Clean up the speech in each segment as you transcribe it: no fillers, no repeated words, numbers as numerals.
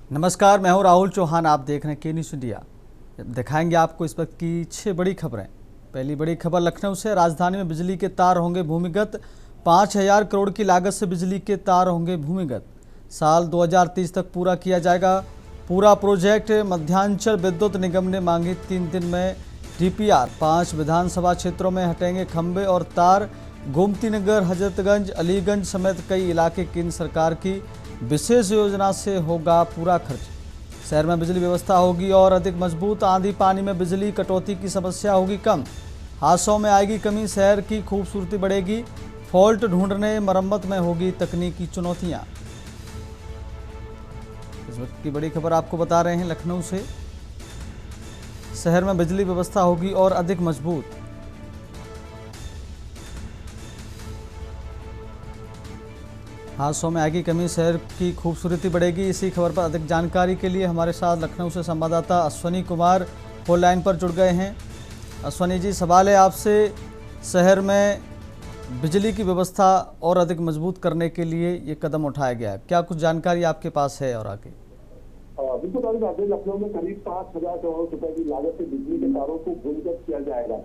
नमस्कार, मैं हूं राहुल चौहान। आप देख रहे हैं के न्यूज़ इंडिया। दिखाएंगे आपको इस वक्त की 6 बड़ी खबरें। पहली बड़ी खबर लखनऊ से। राजधानी में बिजली के तार होंगे भूमिगत। 5,000 करोड़ की लागत से बिजली के तार होंगे भूमिगत। साल 2030 तक पूरा किया जाएगा पूरा प्रोजेक्ट। मध्यांचल विद्युत निगम ने मांगी 3 दिन में डीपीआर। 5 विधानसभा क्षेत्रों में हटेंगे खंभे और तार। गोमती नगर, हजरतगंज, अलीगंज समेत कई इलाके केंद्र सरकार की विशेष योजना से होगा पूरा खर्च। शहर में बिजली व्यवस्था होगी और अधिक मजबूत। आंधी पानी में बिजली कटौती की समस्या होगी कम। हादसों में आएगी कमी। शहर की खूबसूरती बढ़ेगी। फॉल्ट ढूंढने, मरम्मत में होगी तकनीकी चुनौतियां। इस वक्त की बड़ी खबर आपको बता रहे हैं लखनऊ से। शहर में बिजली व्यवस्था होगी और अधिक मजबूत। हादसों में आएगी कमी। शहर की खूबसूरती बढ़ेगी। इसी खबर पर अधिक जानकारी के लिए हमारे साथ लखनऊ से संवाददाता अश्वनी कुमार फोन लाइन पर जुड़ गए हैं। अश्वनी जी, सवाल है आपसे, शहर में बिजली की व्यवस्था और अधिक मजबूत करने के लिए ये कदम उठाया गया है, क्या कुछ जानकारी आपके पास है? और आगे बिल्कुल लखनऊ में करीब 5,000 करोड़ रुपए की लागत से बिजली के तारों को भूमिगत किया जाएगा,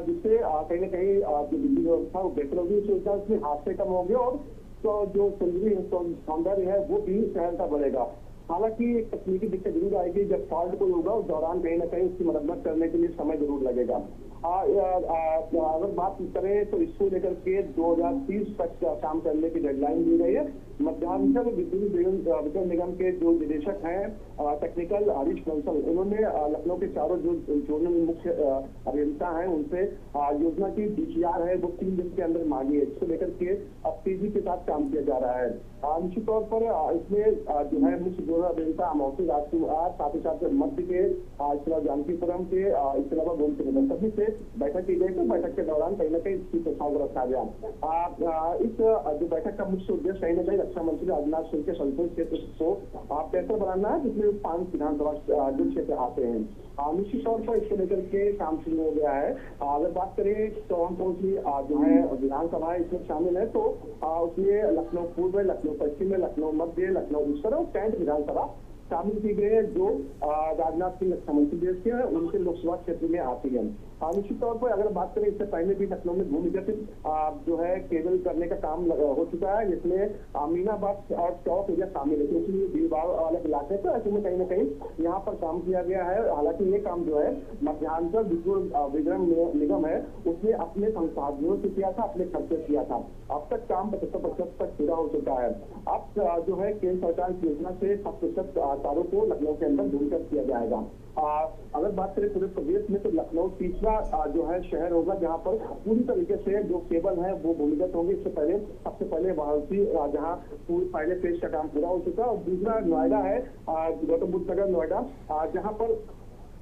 जिससे कहीं न कहीं जो बिजली व्यवस्था वो बेहतर होगी। इस योजना से हादसे कम होंगे और तो जो सौंदर्य है वो भी शहर का बढ़ेगा। हालांकि एक तकनीकी दिक्कत जरूर आएगी। जब फॉल्ट कोई होगा उस दौरान कहीं ना कहीं उसकी मरम्मत करने के लिए समय जरूर लगेगा। अगर बात करें तो इसको लेकर के 2030 तक काम करने की डेडलाइन दी गई है। मध्यांचल विद्युत वितरण निगम के जो निदेशक हैं टेक्निकल हरीश बंसल, उन्होंने लखनऊ के चारों जो मुख्य अभियंता हैं उनसे योजना की डीपीआर है वो 3 दिन के अंदर मांगी है। इसको लेकर के अब तेजी के साथ काम किया जा रहा है। निश्चित तौर पर इसमें जो है मुख्य जो अभियंता अमौसी राजकुमार, साथ ही साथ मध्य के इसके अलावा जानकीपुरम के इसके अलावा गोमती नगर सभी से बैठक की गई। तो बैठक के दौरान कहीं ना कहीं इसकी प्रस्ताव को रखा गया। इस जो बैठक का मुख्य उद्देश्य कहीं ना कहीं रक्षा मंत्री राजनाथ सिंह के संसदीय क्षेत्र को बेहतर बनाना है, जिसमें 5 विधानसभा जो क्षेत्र आते हैं। निश्चित तौर पर इसको लेकर के काम शुरू हो गया है। अगर बात करें कौन कौन सी जो है विधानसभा इसमें शामिल है तो उसमें लखनऊ पूर्व, लखनऊ पश्चिम में, लखनऊ मध्य, लखनऊ उत्तर और कैंट विधानसभा शामिल की गई है, जो राजनाथ सिंह रक्षा मंत्री देश के हैं उनके लोकसभा क्षेत्र में आती है। निश्चित तौर पर अगर बात करें इससे पहले भी लखनऊ में भूमिगत जो है केबल करने का काम हो चुका है, जिसमें अमीनाबाद और चौक एरिया शामिल है, क्योंकि भीड़ भाड़ वाले इलाके तो ऐसे में कहीं ना कहीं यहाँ पर काम किया गया है। हालांकि ये काम जो है मध्यांचल विद्युत वितरण निगम है उसने अपने संसाधनों से किया था, अपने खर्चे किया था। अब तक काम 75% तक पूरा हो चुका है। अब जो है केंद्र सरकार की योजना से 100% तारों को लखनऊ के अंदर भूमिगत किया जाएगा। अगर बात करें पूरे प्रदेश में तो लखनऊ तीसरा जो है शहर होगा जहां पर पूरी तरीके से जो केबल है वो भूमिगत होंगे। इससे पहले सबसे पहले वाराणसी जहां पहले फेज का काम पूरा हो चुका है, और दूसरा नोएडा है, गौतम बुद्ध नगर नोएडा, जहां पर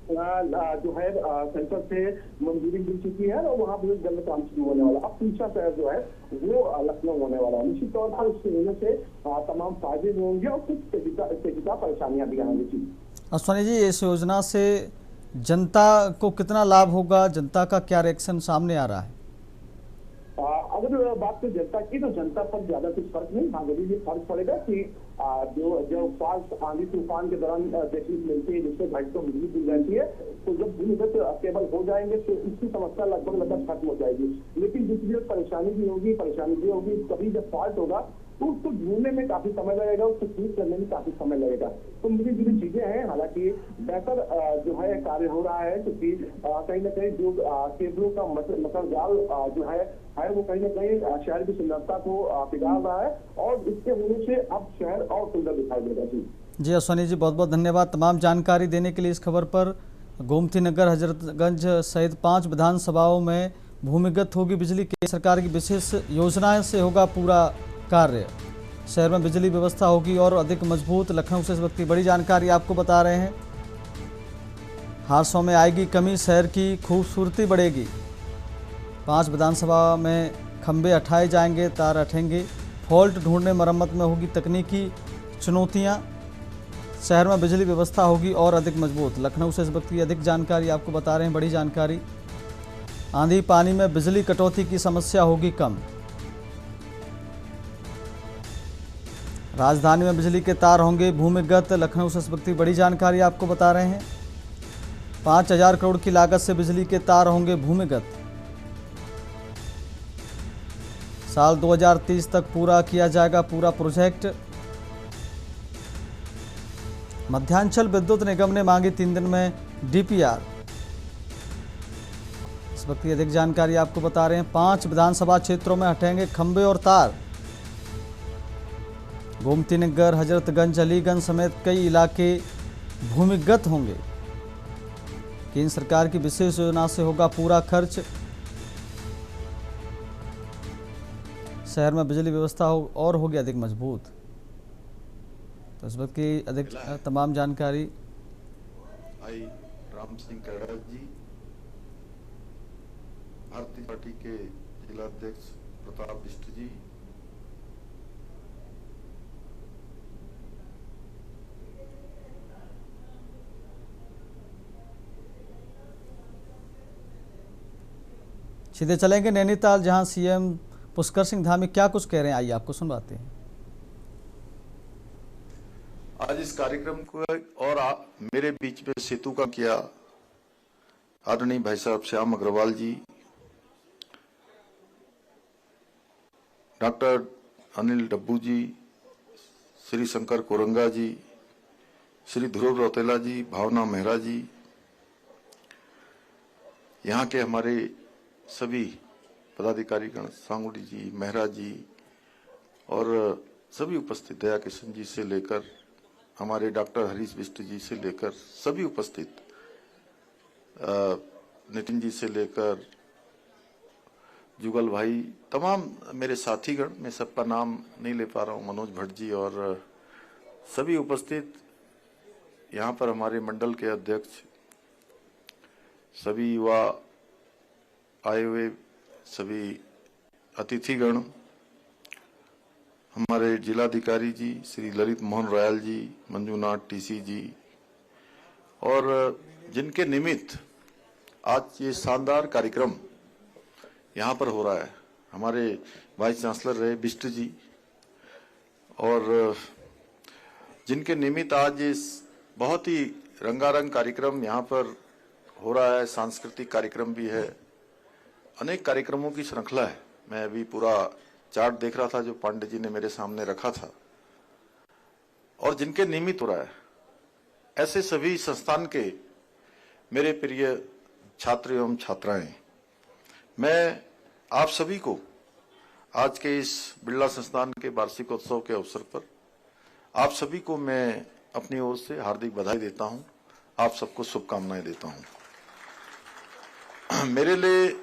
जो है सेंटर से मंजूरी मिल चुकी है और वहां बहुत जल्द काम शुरू होने वाला। अब तीसरा शहर जो है वो लखनऊ होने वाला है। निश्चित तौर पर इसके होने से तमाम फायदे भी होंगे और कुछ पेचीदा परेशानियां भी आएंगी। अश्वनी जी, इस योजना से जनता को कितना लाभ होगा? जनता का क्या रिएक्शन सामने आ रहा है? अगर बात करें जनता की तो जनता पर ज्यादा कुछ फर्क नहीं। हाँ, जरूर ये फर्क पड़ेगा कि जो फास्ट आंधी तूफान के दौरान देखने को मिलती है जिससे घंटों बिजली गिर जाती है, तो जब भूमिगत केबल हो जाएंगे तो इसकी समस्या लगभग खत्म हो जाएगी। लेकिन दूसरी परेशानी भी होगी कभी जब फॉल्ट होगा तो उसको ढूंढने में काफी समय लगेगा, उसको ठीक करने में काफी समय लगेगा। तो मेरी जो चीजें हैं, हालांकि बेहतर जो है कार्य हो रहा है, क्योंकि कहीं ना कहीं जो केबलों का मतलब जाल जो है वो कहीं ना कहीं शहर की सुंदरता को बिगाड़ रहा है, और इसके होने से अब शहर और सुंदर दिखाई देगा। जी अश्वनी जी, बहुत बहुत धन्यवाद तमाम जानकारी देने के लिए। इस खबर पर गोमती नगर, हजरतगंज सहित 5 विधानसभाओं में भूमिगत होगी बिजली। केंद्र सरकार की विशेष योजना से होगा पूरा कार्य। शहर में बिजली व्यवस्था होगी और अधिक मजबूत। लखनऊ से इस वक्त की बड़ी जानकारी आपको बता रहे हैं। हादसों में आएगी कमी। शहर की खूबसूरती बढ़ेगी। 5 विधानसभा में खंभे हटाए जाएंगे, तार हटेंगे। फॉल्ट ढूंढने, मरम्मत में होगी तकनीकी चुनौतियां। शहर में बिजली व्यवस्था होगी और अधिक मजबूत। लखनऊ से इस वक्त की अधिक जानकारी आपको बता रहे हैं, बड़ी जानकारी। आंधी पानी में बिजली कटौती की समस्या होगी कम। राजधानी में बिजली के तार होंगे भूमिगत। लखनऊ से इस वक्त की बड़ी जानकारी आपको बता रहे हैं। 5,000 करोड़ की लागत से बिजली के तार होंगे भूमिगत। साल 2030 तक पूरा किया जाएगा पूरा प्रोजेक्ट। मध्यांचल विद्युत निगम ने मांगी 3 दिन में डीपीआर। इस वक्त की अधिक जानकारी आपको बता रहे हैं। 5 विधानसभा क्षेत्रों में हटेंगे खंभे और तार। गोमती नगर, हजरतगंज, अलीगंज समेत कई इलाके भूमिगत होंगे। केंद्र सरकार की विशेष योजना से होगा पूरा खर्च। शहर में बिजली व्यवस्था और होगी अधिक मजबूत। तो इस वक्त की अधिक तमाम जानकारी आई राम सिंह कैडा जी, भारतीय पार्टी के जिला अध्यक्ष प्रताप बिष्ट जी, सीधे चलेंगे नैनीताल, जहां सीएम पुष्कर सिंह धामी क्या कुछ कह रहे हैं, आइए आपको सुनवाते हैं। आज इस कार्यक्रम को और मेरे बीच में सेतु का किया आदरणीय भाई साहब श्याम अग्रवाल जी, डॉक्टर अनिल डब्बू जी, श्री शंकर कोरंगा जी, श्री ध्रुव रौतेला जी, भावना मेहरा जी, यहाँ के हमारे सभी पदाधिकारीगण, सांगुड़ी जी, मेहरा जी और सभी उपस्थित, दया किशन जी से लेकर हमारे डॉक्टर हरीश बिष्ट जी से लेकर सभी उपस्थित, नितिन जी से लेकर जुगल भाई, तमाम मेरे साथीगण, मैं सबका नाम नहीं ले पा रहा हूँ, मनोज भट्ट जी और सभी उपस्थित, यहाँ पर हमारे मंडल के अध्यक्ष, सभी युवा आए हुए, सभी अतिथिगण, हमारे जिलाधिकारी जी श्री ललित मोहन रायल जी, मंजूनाथ टीसी जी, और जिनके निमित्त आज ये शानदार कार्यक्रम यहाँ पर हो रहा है, हमारे वाइस चांसलर रहे बिष्ट जी, और जिनके निमित्त आज इस बहुत ही रंगारंग कार्यक्रम यहाँ पर हो रहा है, सांस्कृतिक कार्यक्रम भी है, अनेक कार्यक्रमों की श्रृंखला है। मैं अभी पूरा चार्ट देख रहा था जो पांडे जी ने मेरे सामने रखा था, और जिनके निमित्त हो रहा है, ऐसे सभी संस्थान के मेरे प्रिय छात्र एवं छात्राएं, मैं आप सभी को आज के इस बिरला संस्थान के वार्षिकोत्सव के अवसर पर आप सभी को मैं अपनी ओर से हार्दिक बधाई देता हूं, आप सबको शुभकामनाएं देता हूं। मेरे लिए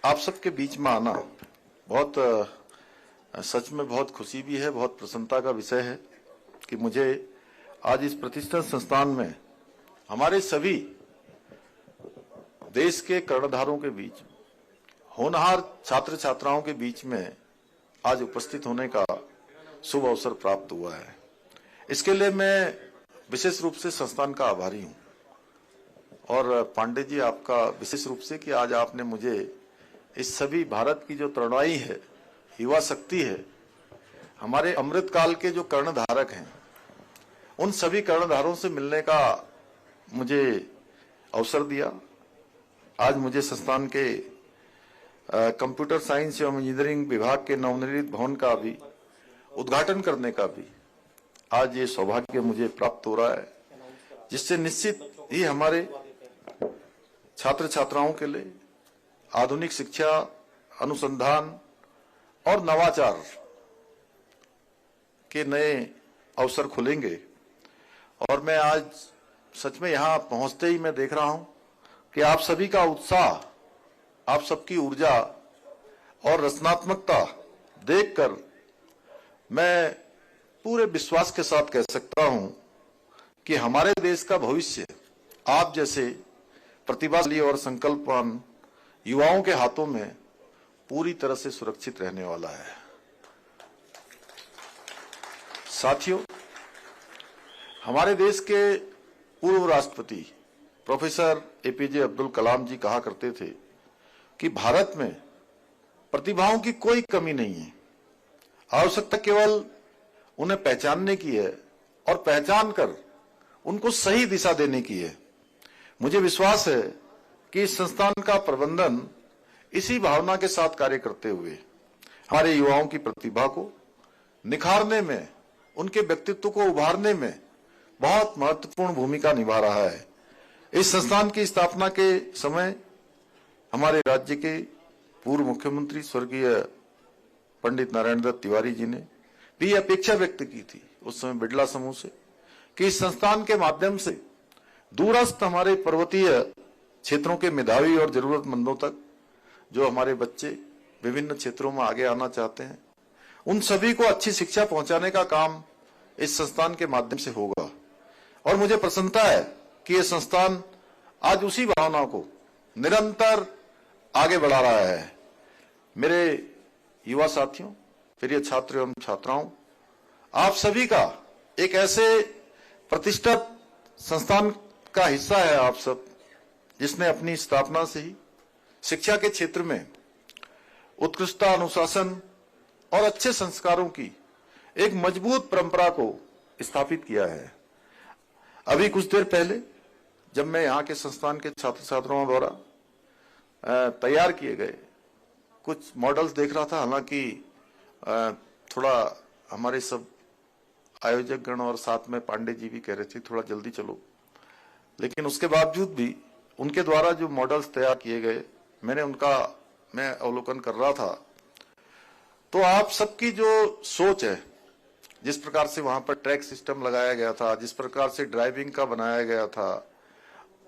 आप सबके बीच में आना बहुत सच में बहुत खुशी भी है, बहुत प्रसन्नता का विषय है कि मुझे आज इस प्रतिष्ठित संस्थान में हमारे सभी देश के कर्णधारों के बीच, होनहार छात्र छात्राओं के बीच में आज उपस्थित होने का शुभ अवसर प्राप्त हुआ है। इसके लिए मैं विशेष रूप से संस्थान का आभारी हूं, और पांडे जी आपका विशेष रूप से कि आज आपने मुझे इस सभी भारत की जो तरुणाई है, युवा शक्ति है, हमारे अमृतकाल के जो कर्णधारक हैं, उन सभी कर्णधारों से मिलने का मुझे अवसर दिया। आज मुझे संस्थान के कंप्यूटर साइंस एवं इंजीनियरिंग विभाग के नवनिर्मित भवन का भी उद्घाटन करने का भी आज ये सौभाग्य मुझे प्राप्त हो रहा है, जिससे निश्चित ही हमारे छात्र छात्राओं के लिए आधुनिक शिक्षा, अनुसंधान और नवाचार के नए अवसर खुलेंगे। और मैं आज सच में यहाँ पहुंचते ही मैं देख रहा हूं कि आप सभी का उत्साह, आप सबकी ऊर्जा और रचनात्मकता देखकर मैं पूरे विश्वास के साथ कह सकता हूं कि हमारे देश का भविष्य आप जैसे प्रतिभाशाली और संकल्पवान युवाओं के हाथों में पूरी तरह से सुरक्षित रहने वाला है। साथियों, हमारे देश के पूर्व राष्ट्रपति प्रोफेसर एपीजे अब्दुल कलाम जी कहा करते थे कि भारत में प्रतिभाओं की कोई कमी नहीं है, आवश्यकता केवल उन्हें पहचानने की है और पहचान कर उनको सही दिशा देने की है। मुझे विश्वास है कि इस संस्थान का प्रबंधन इसी भावना के साथ कार्य करते हुए हमारे युवाओं की प्रतिभा को निखारने में, उनके व्यक्तित्व को उभारने में बहुत महत्वपूर्ण भूमिका निभा रहा है। इस संस्थान की स्थापना के समय हमारे राज्य के पूर्व मुख्यमंत्री स्वर्गीय पंडित नारायण दत्त तिवारी जी ने भी अपेक्षा व्यक्त की थी उस समय बिड़ला समूह से कि इस संस्थान के माध्यम से दूरस्थ हमारे पर्वतीय क्षेत्रों के मेधावी और जरूरतमंदों तक जो हमारे बच्चे विभिन्न क्षेत्रों में आगे आना चाहते हैं, उन सभी को अच्छी शिक्षा पहुंचाने का काम इस संस्थान के माध्यम से होगा। और मुझे प्रसन्नता है कि यह संस्थान आज उसी भावना को निरंतर आगे बढ़ा रहा है। मेरे युवा साथियों, प्रिय छात्र एवं छात्राओं, आप सभी का एक ऐसे प्रतिष्ठित संस्थान का हिस्सा है आप सब, जिसने अपनी स्थापना से ही शिक्षा के क्षेत्र में उत्कृष्टता, अनुशासन और अच्छे संस्कारों की एक मजबूत परंपरा को स्थापित किया है। अभी कुछ देर पहले जब मैं यहाँ के संस्थान के छात्र छात्राओं द्वारा तैयार किए गए कुछ मॉडल्स देख रहा था, हालांकि थोड़ा हमारे सब आयोजक गण और साथ में पांडे जी भी कह रहे थे थोड़ा जल्दी चलो, लेकिन उसके बावजूद भी उनके द्वारा जो मॉडल्स तैयार किए गए मैं अवलोकन कर रहा था, तो आप सबकी जो सोच है, जिस प्रकार से वहां पर ट्रैक सिस्टम लगाया गया था, जिस प्रकार से ड्राइविंग का बनाया गया था,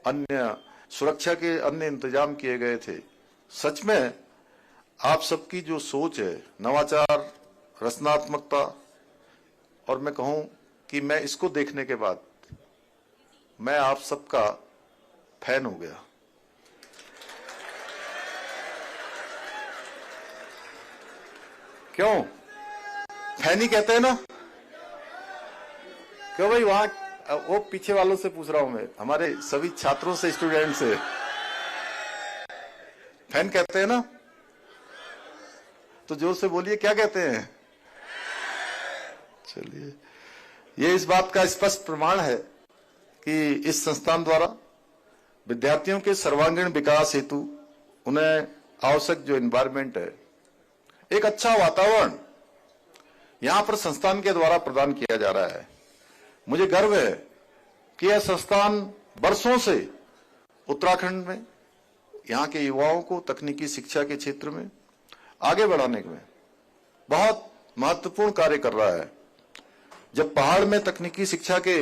अन्य सुरक्षा के अन्य इंतजाम किए गए थे, सच में आप सबकी जो सोच है, नवाचार, रचनात्मकता, और मैं कहूं कि मैं इसको देखने के बाद मैं आप सबका फैन हो गया। क्यों फैन ही कहते हैं ना? क्यों भाई? वहां वो पीछे वालों से पूछ रहा हूं मैं, हमारे सभी छात्रों से, स्टूडेंट से, फैन कहते हैं ना? तो जोर से बोलिए, क्या कहते हैं? चलिए, ये इस बात का स्पष्ट प्रमाण है कि इस संस्थान द्वारा विद्यार्थियों के सर्वांगीण विकास हेतु उन्हें आवश्यक जो एनवायरमेंट है, एक अच्छा वातावरण यहां पर संस्थान के द्वारा प्रदान किया जा रहा है। मुझे गर्व है कि यह संस्थान वर्षों से उत्तराखंड में यहां के युवाओं को तकनीकी शिक्षा के क्षेत्र में आगे बढ़ाने में बहुत महत्वपूर्ण कार्य कर रहा है। जब पहाड़ में तकनीकी शिक्षा के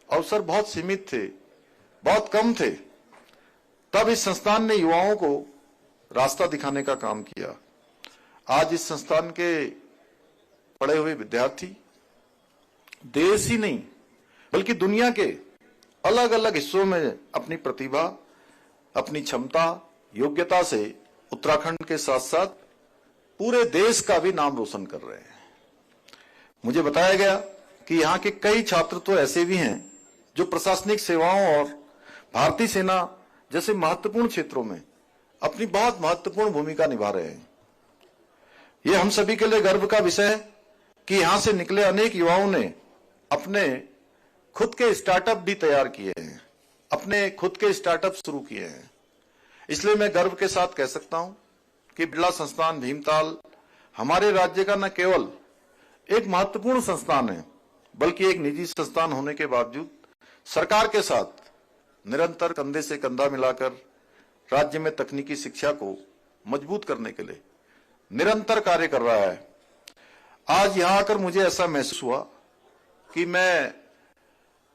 अवसर बहुत सीमित थे, बहुत कम थे, तब इस संस्थान ने युवाओं को रास्ता दिखाने का काम किया। आज इस संस्थान के पढ़े हुए विद्यार्थी देश ही नहीं बल्कि दुनिया के अलग अलग हिस्सों में अपनी प्रतिभा, अपनी क्षमता, योग्यता से उत्तराखंड के साथ साथ पूरे देश का भी नाम रोशन कर रहे हैं। मुझे बताया गया कि यहाँ के कई छात्र तो ऐसे भी हैं जो प्रशासनिक सेवाओं और भारतीय सेना जैसे महत्वपूर्ण क्षेत्रों में अपनी बहुत महत्वपूर्ण भूमिका निभा रहे हैं। ये हम सभी के लिए गर्व का विषय है कि यहां से निकले अनेक युवाओं ने अपने खुद के स्टार्टअप भी तैयार किए हैं, अपने खुद के स्टार्टअप शुरू किए हैं। इसलिए मैं गर्व के साथ कह सकता हूं कि बिड़ला संस्थान भीमताल हमारे राज्य का न केवल एक महत्वपूर्ण संस्थान है, बल्कि एक निजी संस्थान होने के बावजूद सरकार के साथ निरंतर कंधे से कंधा मिलाकर राज्य में तकनीकी शिक्षा को मजबूत करने के लिए निरंतर कार्य कर रहा है। आज यहां आकर मुझे ऐसा महसूस हुआ कि मैं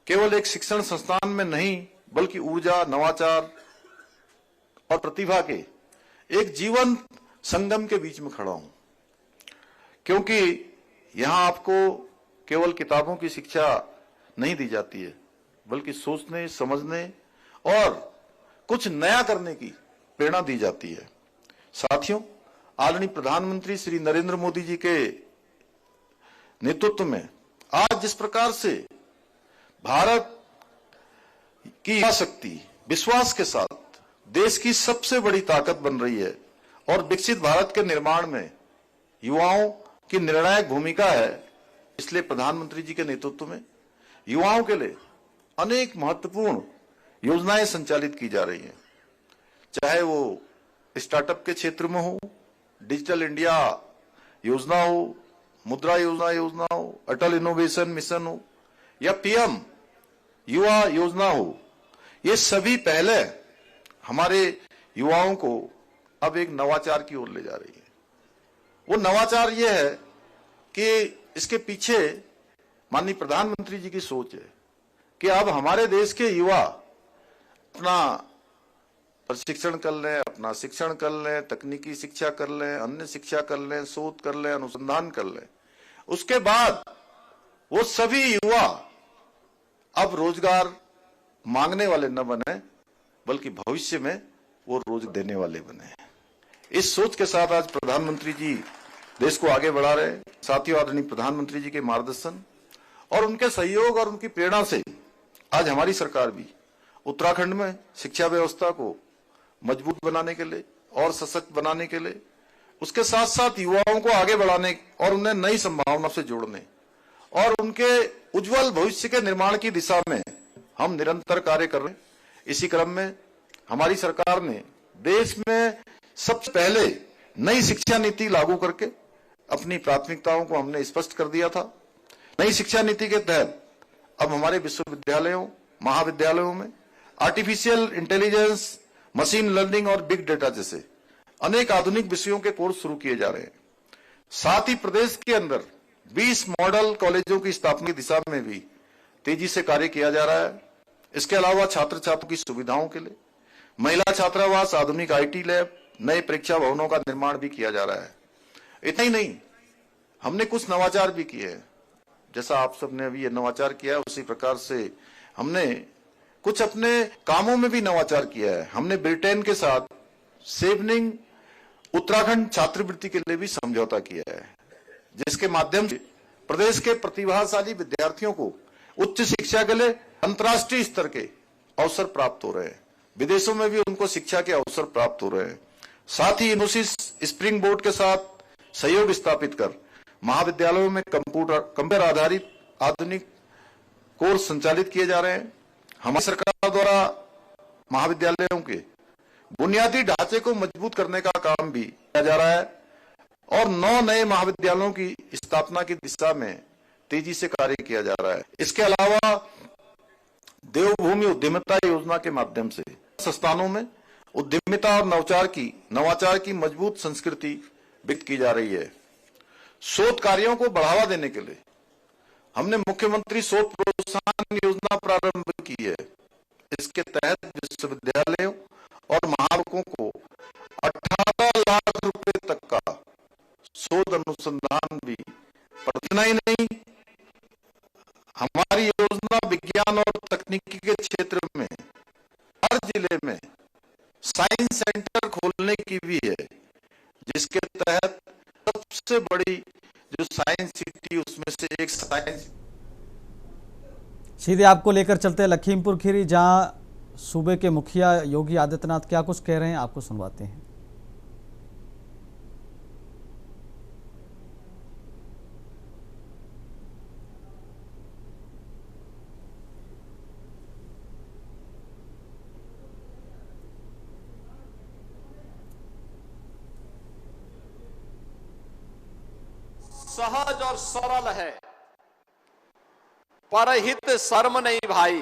केवल एक शिक्षण संस्थान में नहीं बल्कि ऊर्जा, नवाचार और प्रतिभा के एक जीवन संगम के बीच में खड़ा हूं, क्योंकि यहां आपको केवल किताबों की शिक्षा नहीं दी जाती है, बल्कि सोचने, समझने और कुछ नया करने की प्रेरणा दी जाती है। साथियों, आदरणीय प्रधानमंत्री श्री नरेंद्र मोदी जी के नेतृत्व में आज जिस प्रकार से भारत की शक्ति विश्वास के साथ देश की सबसे बड़ी ताकत बन रही है और विकसित भारत के निर्माण में युवाओं की निर्णायक भूमिका है, इसलिए प्रधानमंत्री जी के नेतृत्व में युवाओं के लिए अनेक महत्वपूर्ण योजनाएं संचालित की जा रही हैं, चाहे वो स्टार्टअप के क्षेत्र में हो, डिजिटल इंडिया योजना हो, मुद्रा योजना हो, अटल इनोवेशन मिशन हो या पीएम युवा योजना हो। ये सभी पहले हमारे युवाओं को अब एक नवाचार की ओर ले जा रही है। वो नवाचार ये है कि इसके पीछे माननीय प्रधानमंत्री जी की सोच है कि अब हमारे देश के युवा अपना प्रशिक्षण कर लें, अपना शिक्षण कर लें, तकनीकी शिक्षा कर लें, अन्य शिक्षा कर लें, शोध कर लें, अनुसंधान कर लें। उसके बाद वो सभी युवा अब रोजगार मांगने वाले न बने, बल्कि भविष्य में वो रोजगार देने वाले बने। इस सोच के साथ आज प्रधानमंत्री जी देश को आगे बढ़ा रहे हैं। साथियों, आदरणीय प्रधानमंत्री जी के मार्गदर्शन और उनके सहयोग और उनकी प्रेरणा से आज हमारी सरकार भी उत्तराखंड में शिक्षा व्यवस्था को मजबूत बनाने के लिए और सशक्त बनाने के लिए, उसके साथ साथ युवाओं को आगे बढ़ाने और उन्हें नई संभावनाओं से जोड़ने और उनके उज्जवल भविष्य के निर्माण की दिशा में हम निरंतर कार्य कर रहे हैं। इसी क्रम में हमारी सरकार ने देश में सबसे पहले नई शिक्षा नीति लागू करके अपनी प्राथमिकताओं को हमने स्पष्ट कर दिया था। नई शिक्षा नीति के तहत अब हमारे विश्वविद्यालयों, महाविद्यालयों में आर्टिफिशियल इंटेलिजेंस, मशीन लर्निंग और बिग डेटा जैसे अनेक आधुनिक विषयों के कोर्स शुरू किए जा रहे हैं। साथ ही प्रदेश के अंदर 20 मॉडल कॉलेजों की स्थापना की दिशा में भी तेजी से कार्य किया जा रहा है। इसके अलावा छात्र छात्रों की सुविधाओं के लिए महिला छात्रावास, आधुनिक आईटी लैब, नए परीक्षा भवनों का निर्माण भी किया जा रहा है। इतना ही नहीं, हमने कुछ नवाचार भी किए हैं। जैसा आप सबने अभी ये नवाचार किया है, उसी प्रकार से हमने कुछ अपने कामों में भी नवाचार किया है। हमने ब्रिटेन के साथ सेवनिंग उत्तराखंड छात्रवृत्ति के लिए भी समझौता किया है, जिसके माध्यम से प्रदेश के प्रतिभाशाली विद्यार्थियों को उच्च शिक्षा के लिए अंतर्राष्ट्रीय स्तर के अवसर प्राप्त हो रहे हैं। विदेशों में भी उनको शिक्षा के अवसर प्राप्त हो रहे हैं। साथ ही इन्फोसिस स्प्रिंग बोर्ड के साथ सहयोग स्थापित कर महाविद्यालयों में कंप्यूटर आधारित आधुनिक कोर्स संचालित किए जा रहे हैं। हमारी सरकार द्वारा महाविद्यालयों के बुनियादी ढांचे को मजबूत करने का काम भी किया जा रहा है और 9 नए महाविद्यालयों की स्थापना की दिशा में तेजी से कार्य किया जा रहा है। इसके अलावा देवभूमि उद्यमिता योजना के माध्यम से संस्थानों में उद्यमिता और नवाचार की मजबूत संस्कृति विकसित की जा रही है। शोध कार्यों को बढ़ावा देने के लिए हमने मुख्यमंत्री शोध प्रोत्साहन योजना प्रारंभ की है। इसके तहत विश्वविद्यालयों और महाविद्यालयों को 18 लाख रुपए तक का शोध अनुसंधान भी। इतना ही नहीं, हमारी योजना विज्ञान और तकनीकी के क्षेत्र में हर जिले में साइंस सेंटर खोलने की भी है, जिसके तहत सबसे बड़ी जो साइंस सिटी उसमें से एक साइंस। सीधे आपको लेकर चलते हैं लखीमपुर खीरी, जहां सूबे के मुखिया योगी आदित्यनाथ क्या कुछ कह रहे हैं, आपको सुनवाते हैं। सहज और सरल है, परहित शर्म नहीं भाई,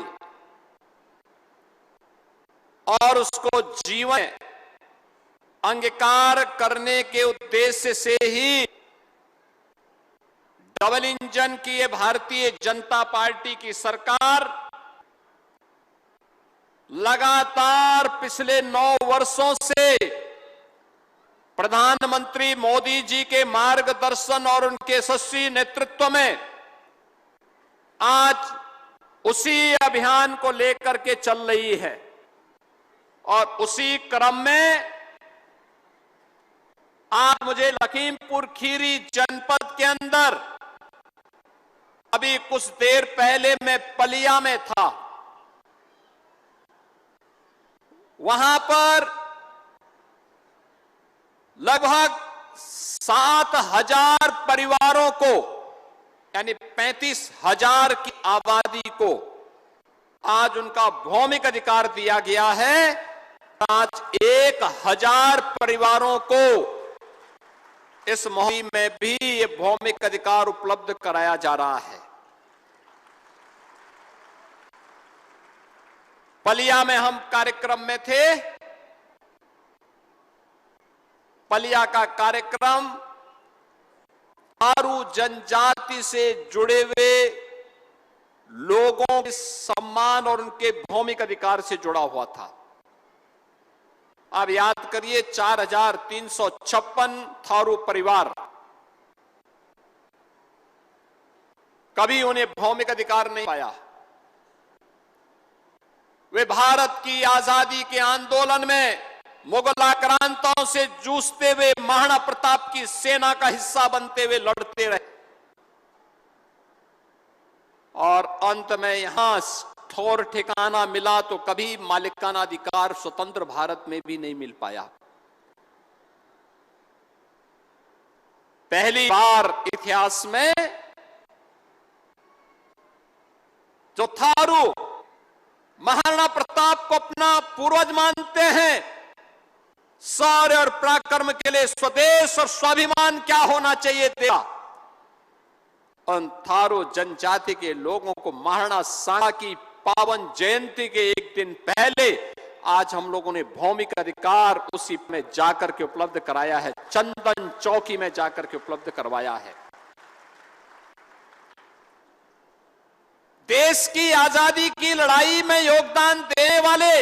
और उसको जीवन अंगीकार करने के उद्देश्य से ही डबल इंजन की ये भारतीय जनता पार्टी की सरकार लगातार पिछले 9 वर्षों से प्रधानमंत्री मोदी जी के मार्गदर्शन और उनके यशस्वी नेतृत्व में आज उसी अभियान को लेकर के चल रही है। और उसी क्रम में आज मुझे लखीमपुर खीरी जनपद के अंदर, अभी कुछ देर पहले मैं पलिया में था, वहां पर लगभग 7,000 परिवारों को, यानी 35,000 की आबादी को आज उनका भौमिक अधिकार दिया गया है। आज 1,000 परिवारों को इस मुहिम में भी ये भौमिक अधिकार उपलब्ध कराया जा रहा है। पलिया में हम कार्यक्रम में थे। पलिया का कार्यक्रम थारू जनजाति से जुड़े हुए लोगों के सम्मान और उनके भौमिक अधिकार से जुड़ा हुआ था। आप याद करिए, 4,356 थारू परिवार, कभी उन्हें भौमिक अधिकार नहीं पाया। वे भारत की आजादी के आंदोलन में मुगल आक्रांताओं से जूझते हुए महाराणा प्रताप की सेना का हिस्सा बनते हुए लड़ते रहे और अंत में यहां ठौर ठिकाना मिला तो कभी मालिकाना अधिकार स्वतंत्र भारत में भी नहीं मिल पाया। पहली बार इतिहास में जो थारू महाराणा प्रताप को अपना पूर्वज मानते हैं, शौर्य और पराक्रम के लिए स्वदेश और स्वाभिमान क्या होना चाहिए था, उन थारू जनजाति के लोगों को महाराणा सांगा की पावन जयंती के एक दिन पहले आज हम लोगों ने भौमिक अधिकार उसी में जाकर के उपलब्ध कराया है, चंदन चौकी में जाकर के उपलब्ध करवाया है। देश की आजादी की लड़ाई में योगदान देने वाले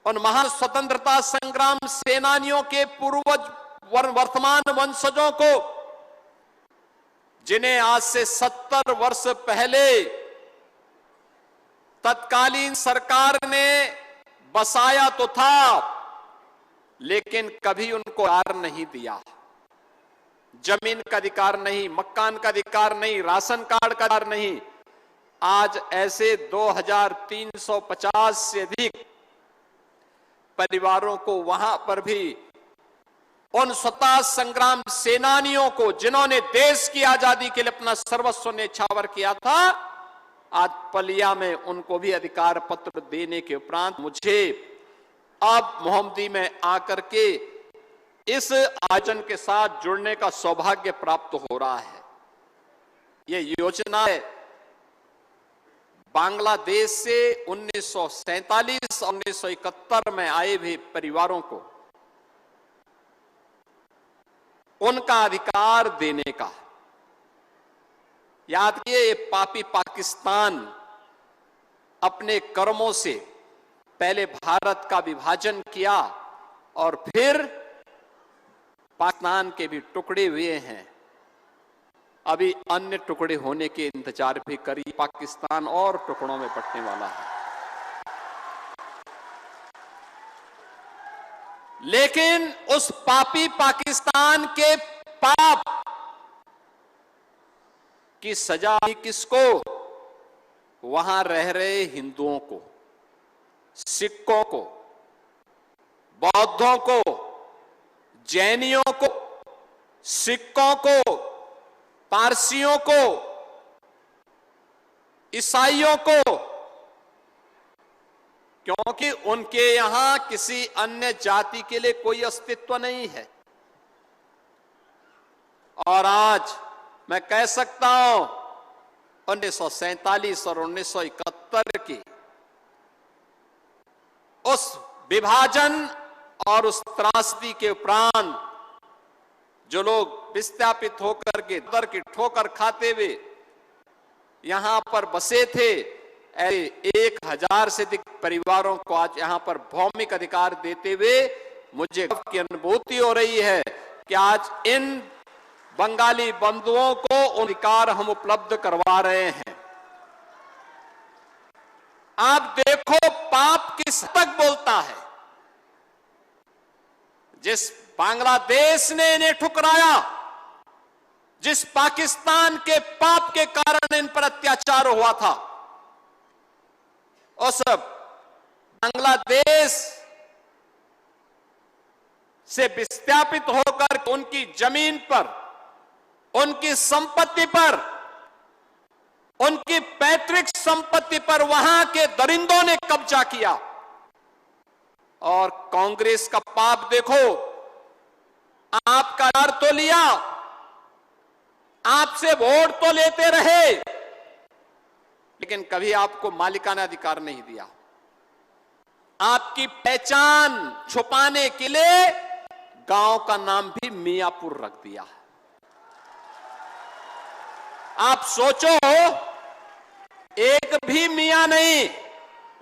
उन महान स्वतंत्रता संग्राम सेनानियों के पूर्वज वर्तमान वंशजों को, जिन्हें आज से 70 वर्ष पहले तत्कालीन सरकार ने बसाया तो था, लेकिन कभी उनको अधिकार नहीं दिया। जमीन का अधिकार नहीं, मकान का अधिकार नहीं, राशन कार्ड का अधिकार नहीं। आज ऐसे 2,350 से अधिक परिवारों को वहां पर भी उन स्वतंत्रता संग्राम सेनानियों को, जिन्होंने देश की आजादी के लिए अपना सर्वस्व न्यौछावर किया था, आज पलिया में उनको भी अधिकार पत्र देने के उपरांत मुझे अब मोहम्मदी में आकर के इस आयोजन के साथ जुड़ने का सौभाग्य प्राप्त हो रहा है। यह योजना है बांग्लादेश से 1947 और 1971 में आए हुए परिवारों को उनका अधिकार देने का। याद कीजिए, ये पापी पाकिस्तान अपने कर्मों से पहले भारत का विभाजन किया और फिर पाकिस्तान के भी टुकड़े हुए हैं। अभी अन्य टुकड़े होने के इंतजार भी करिए, पाकिस्तान और टुकड़ों में बंटने वाला है। लेकिन उस पापी पाकिस्तान के पाप की सजा किसको? वहां रह रहे हिंदुओं को, सिखों को, बौद्धों को, जैनियों को, सिखों को, पारसियों को, ईसाइयों को, क्योंकि उनके यहां किसी अन्य जाति के लिए कोई अस्तित्व नहीं है। और आज मैं कह सकता हूं 1947 और 1971 की उस विभाजन और उस त्रासदी के उपरांत जो लोग विस्थापित होकर के दर की ठोकर खाते हुए यहां पर बसे थे, ऐसे 1,000 से अधिक परिवारों को आज यहां पर भौमिक अधिकार देते हुए मुझे गर्व की अनुभूति हो रही है कि आज इन बंगाली बंधुओं को अधिकार हम उपलब्ध करवा रहे हैं। आप देखो, पाप किस तक बोलता है। जिस बांग्लादेश ने इन्हें ठुकराया, जिस पाकिस्तान के पाप के कारण इन पर अत्याचार हुआ था, उस बांग्लादेश से विस्थापित होकर होकर उनकी जमीन पर, उनकी संपत्ति पर, उनकी पैतृक संपत्ति पर वहां के दरिंदों ने कब्जा किया। और कांग्रेस का पाप देखो, आपका डर तो लिया, आपसे वोट तो लेते रहे, लेकिन कभी आपको मालिकाना अधिकार नहीं दिया। आपकी पहचान छुपाने के लिए गांव का नाम भी मियापुर रख दिया। आप सोचो, एक भी मियां नहीं,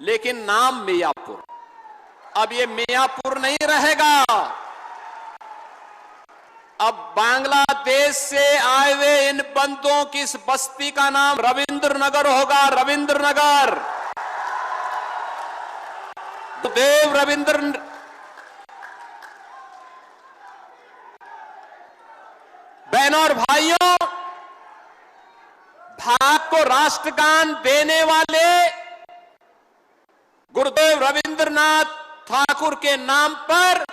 लेकिन नाम मियापुर। अब ये मियापुर नहीं रहेगा, अब बांग्लादेश से आए हुए इन बंदों की इस बस्ती का नाम रविंद्र नगर होगा। रविंद्र नगर, देव रविंद्र। बहनों और भाइयों, भारत को राष्ट्रगान देने वाले गुरुदेव रविंद्रनाथ ठाकुर के नाम पर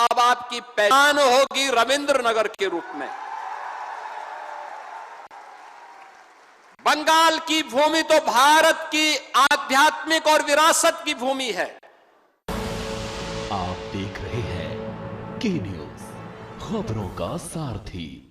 अब आपकी पहचान होगी रविंद्र नगर के रूप में। बंगाल की भूमि तो भारत की आध्यात्मिक और विरासत की भूमि है। आप देख रहे हैं के न्यूज़, खबरों का सारथी।